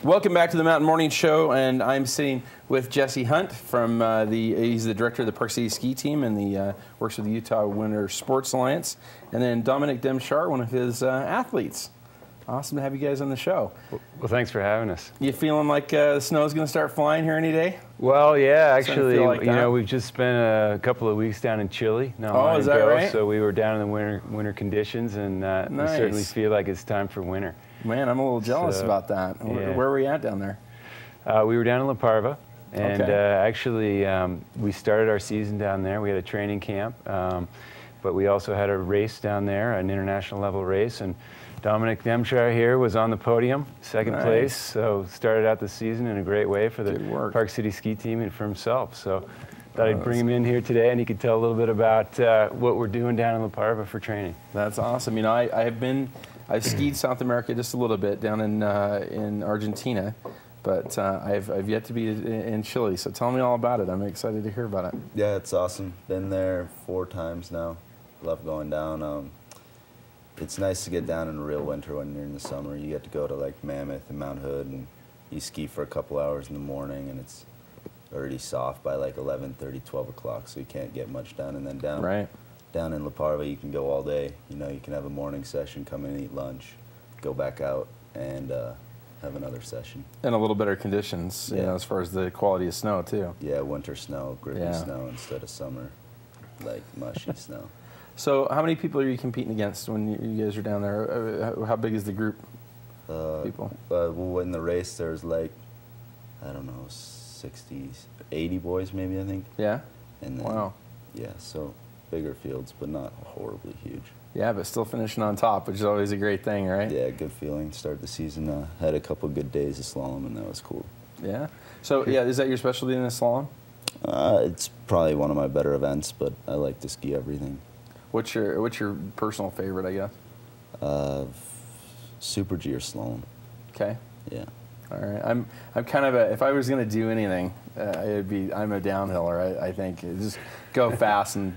Welcome back to the Mountain Morning Show, and I'm sitting with Jesse Hunt from he's the director of the Park City Ski Team and the works with the Utah Winter Sports Alliance, and then Dominic Demshar, one of his athletes. Awesome to have you guys on the show. Well, thanks for having us. You feeling like the snow's going to start flying here any day? Well, yeah, actually, like you know, we've just spent a couple of weeks down in Chile. Oh, is that right? So we were down in the winter conditions, and we certainly feel like it's time for winter. Man, I'm a little jealous about that. Yeah. Where were we at down there? We were down in La Parva, and actually, we started our season down there. We had a training camp, but we also had a race down there, an international level race, and Dominic Demshar here was on the podium, second place, so started out the season in a great way for the Park City Ski Team and for himself. So thought I'd bring him in here today, and he could tell a little bit about what we're doing down in La Parva for training. That's awesome. You know, I've skied South America just a little bit down in Argentina, but I've yet to be in Chile. So tell me all about it. I'm excited to hear about it. Yeah, it's awesome. Been there 4 times now. Love going down. It's nice to get down in the real winter when you're in the summer. You get to go to like Mammoth and Mount Hood, and you ski for a couple hours in the morning, and it's already soft by like 11:30, 12 o'clock, so you can't get much done. And then down in La Parva, you can go all day. You know, you can have a morning session, come in and eat lunch, go back out, and have another session. And a little better conditions, you know, as far as the quality of snow too. Yeah, winter snow, grippy snow instead of summer, like mushy snow. So how many people are you competing against when you guys are down there? How big is the group of people? Well, in the race, there's like, I don't know, 60, 80 boys maybe, I think. Yeah? And then, yeah, so bigger fields, but not horribly huge. Yeah, but still finishing on top, which is always a great thing, right? Yeah, good feeling. Start the season, had a couple good days of slalom, and that was cool. Yeah? So, yeah, is that your specialty in the slalom? It's probably one of my better events, but I like to ski everything. What's your personal favorite, I guess? Super G or slalom. Okay. Yeah. All right. I'm kind of if I was going to do anything, I'm a downhiller. I think just go fast and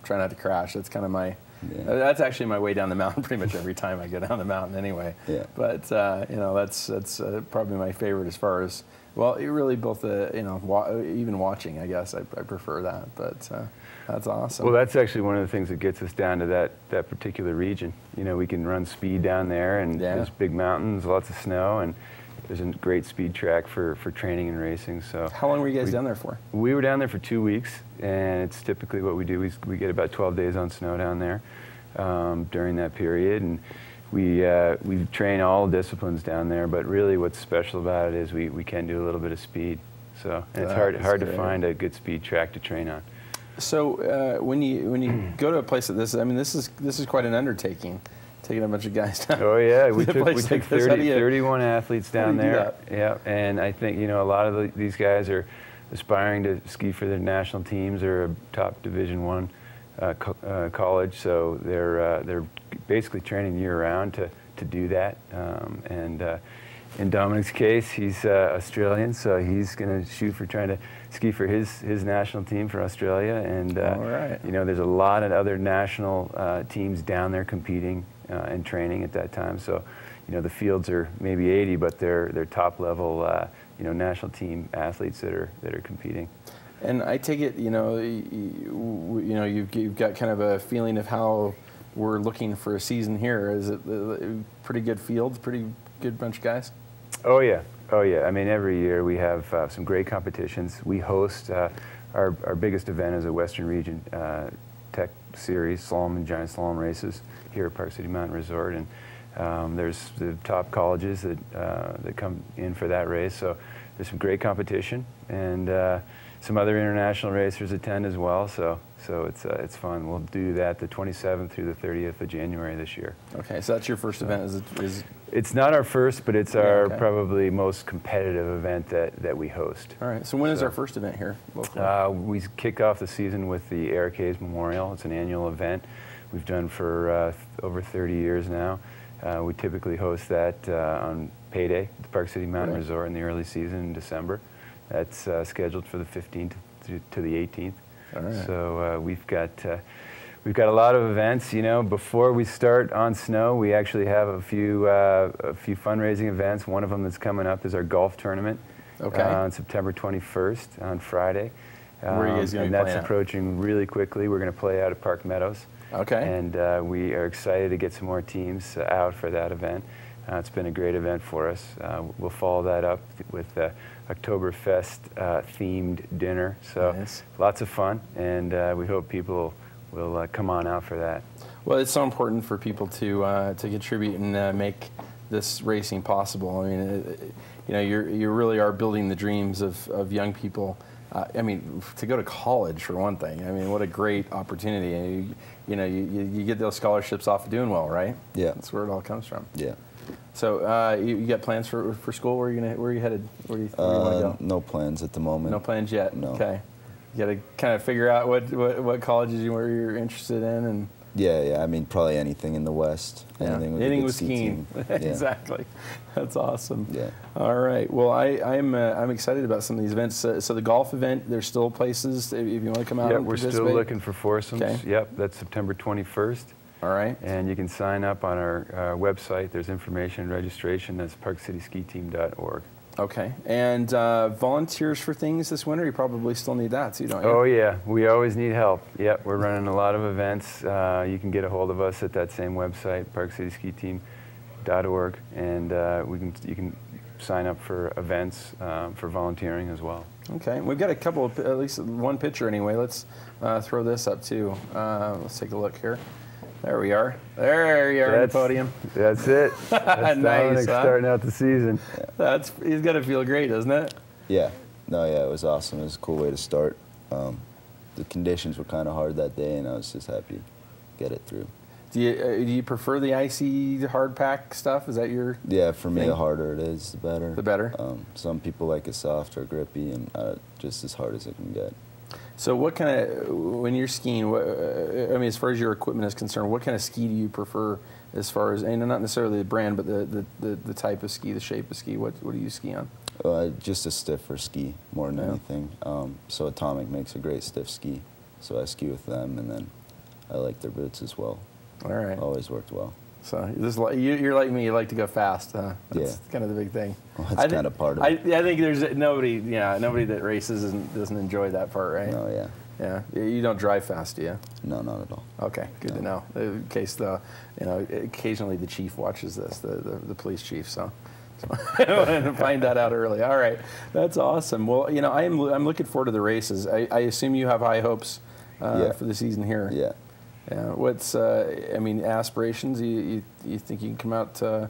try not to crash. That's kind of my. Yeah. That's actually my way down the mountain pretty much every time I go down the mountain anyway. Yeah. But that's probably my favorite as far as really both even watching, I guess I prefer that. But that's awesome. Well, that's actually one of the things that gets us down to that particular region. You know, we can run speed down there, and there's big mountains, lots of snow, and there's a great speed track for training and racing. So how long were you guys down there for? We were down there for 2 weeks, and it's typically what we do. We get about 12 days on snow down there during that period, and we train all disciplines down there. But really, what's special about it is we can do a little bit of speed. So and it's hard to find a good speed track to train on. So when you go to a place like this, I meese this is quite an undertaking. Taking a bunch of guys down. Oh yeah, we took 31 athletes down there. Yeah, and I think a lot of these guys are aspiring to ski for their national teams or a top Division I college, so they're basically training year round to do that. And in Dominic's case, he's Australian, so he's going to shoot for trying to ski for his national team for Australia. And there's a lot of other national teams down there competing and training at that time. So, the fields are maybe 80, but they're top level, national team athletes that are competing. And I take it, you've got kind of a feeling of how we're looking for a season here. Is it pretty good fields, pretty good bunch of guys? Oh yeah, oh yeah. I mean, every year we have some great competitions. We host our biggest event is a Western Region Tech Series slalom and giant slalom races here at Park City Mountain Resort, and there's the top colleges that come in for that race. So there's some great competition, and some other international racers attend as well. So it's fun. We'll do that the 27th through the 30th of January this year. Okay, so that's your first event. It's not our first, but it's our probably most competitive event that we host. All right. So when is our first event here locally? We kick off the season with the Eric Hayes Memorial. It's an annual event we've done for over 30 years now. We typically host that on payday at the Park City Mountain Resort in the early season in December. That's scheduled for the 15th to the 18th. All right. So we've got We've got a lot of events. You know, before we start on snow, we actually have a few fundraising events. One of them that's coming up is our golf tournament. Okay. On September 21st on Friday. Where are you guys going to be playing And that's approaching really quickly. We're going to play out at Park Meadows. Okay. And we are excited to get some more teams out for that event. It's been a great event for us. We'll follow that up with Oktoberfest themed dinner. So nice. Lots of fun, and we hope people will come on out for that. Well, it's so important for people to contribute and make this racing possible. I mean, you know, you really are building the dreams of young people. I mean, to go to college for one thing. I mean, what a great opportunity. And you get those scholarships off of doing well, right? Yeah. That's where it all comes from. Yeah. So you got plans for school? Where are you headed? Where do you want to go? No plans at the moment. No plans yet. No. Okay. You got to kind of figure out what colleges where you're interested in and. Yeah. I mean, probably anything in the West. Yeah. Anything with skiing. Exactly. That's awesome. Yeah. All right. Well, I'm excited about some of these events. So the golf event, there's still places if you want to come out. Yep, and we're still looking for foursomes. Okay. Yep, that's September 21st. All right. And you can sign up on our website. There's information and registration. That's parkcityskiteam.org. Okay. And volunteers for things this winter, you probably still need that too, don't you? Oh, yeah. We always need help. Yep, we're running a lot of events. You can get a hold of us at that same website, parkcityskiteam.org, and you can sign up for events for volunteering as well. Okay. We've got a couple of, at least one picture anyway. Let's throw this up too. Let's take a look here. There we are. There you are on the podium. That's it. That's nice. Starting out the season. He's got to feel great, doesn't it? Yeah. No, yeah, it was awesome. It was a cool way to start. The conditions were kind of hard that day, and I was just happy to get it through. Do you prefer the icy hard pack stuff? Is that your Yeah, for me, thing? the harder it is, the better. The better? Some people like it soft or grippy, and just as hard as it can get. So what kind of, when you're skiing, I mean, as far as your equipment is concerned, what kind of ski do you prefer as far as, and not necessarily the brand, but the type of ski, the shape of ski? What do you ski on? Just a stiffer ski more than anything. So Atomic makes a great stiff ski. So I ski with them, and then I like their boots as well. All right. Always worked well. So you're like me. You like to go fast. That's kind of the big thing. Well, that's kind of part of it. I think there's nobody that races doesn't enjoy that part, right? No, yeah. Yeah. You don't drive fast, do you? No, not at all. Okay, good to know. In case occasionally the chief watches this, the police chief. So I wanted to find that out early. All right, that's awesome. Well, I'm looking forward to the races. I assume you have high hopes for the season here. Yeah. Yeah. What's aspirations? You think you can come out on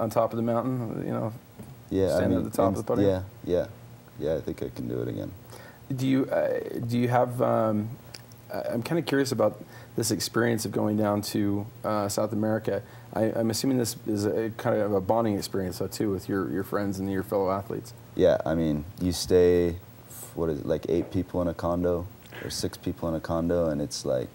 top of the mountain? Yeah. Stand at the top of the podium. Yeah. I think I can do it again. Do you have? I'm kind of curious about this experience of going down to South America. I'm assuming this is a kind of a bonding experience, though, too, with your friends and your fellow athletes. Yeah. I mean, you stay, what is it, like 8 people in a condo? Or 6 people in a condo, and it's like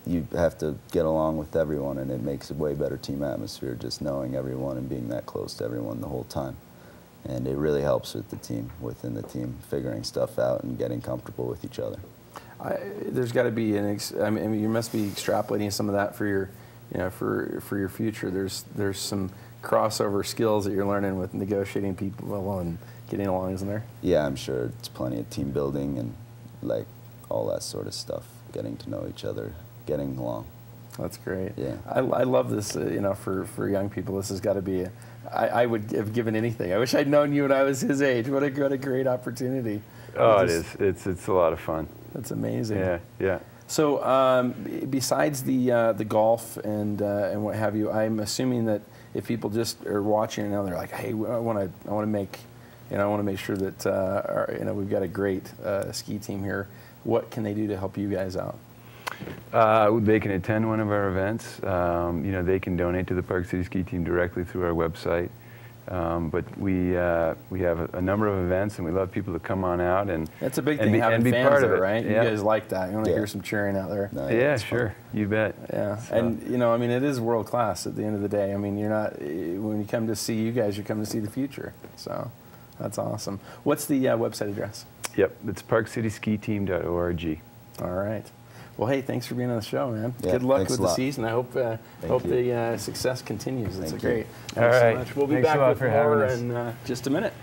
you have to get along with everyone, and it makes a way better team atmosphere just knowing everyone and being that close to everyone the whole time. And it really helps with the team, within the team, figuring stuff out and getting comfortable with each other. There's got to be I mean, you must be extrapolating some of that for your, for your future. There's some crossover skills that you're learning with negotiating people well and getting along, isn't there? Yeah, I'm sure it's plenty of team building and like all that sort of stuff, getting to know each other, getting along. That's great. Yeah. I love this, for young people. This has got to be, I would have given anything. I wish I'd known you when I was his age. What a great opportunity. Oh, it is. It's a lot of fun. That's amazing. Yeah. So besides the golf and what have you, I'm assuming that if people just are watching now, they're like, hey, I want to make sure that we've got a great ski team here. What can they do to help you guys out? They can attend one of our events. They can donate to the Park City Ski Team directly through our website. But we have a number of events, and we love people to come on out and that's a big thing. Having be fans part of there, it, right? Yeah. You guys like that. You want to hear some cheering out there. No, yeah, sure. Fun. You bet. Yeah, so. And I mean, it is world class at the end of the day. I mean, when you come to see you guys, you're coming to see the future. So that's awesome. What's the website address? Yep, it's parkcityskiteam.org. All right. Well, hey, thanks for being on the show, man. Yeah, good luck with the season. I hope Thank you. the success continues. It's great. All right. So much. We'll be Thanks back a lot with for more having us. in just a minute.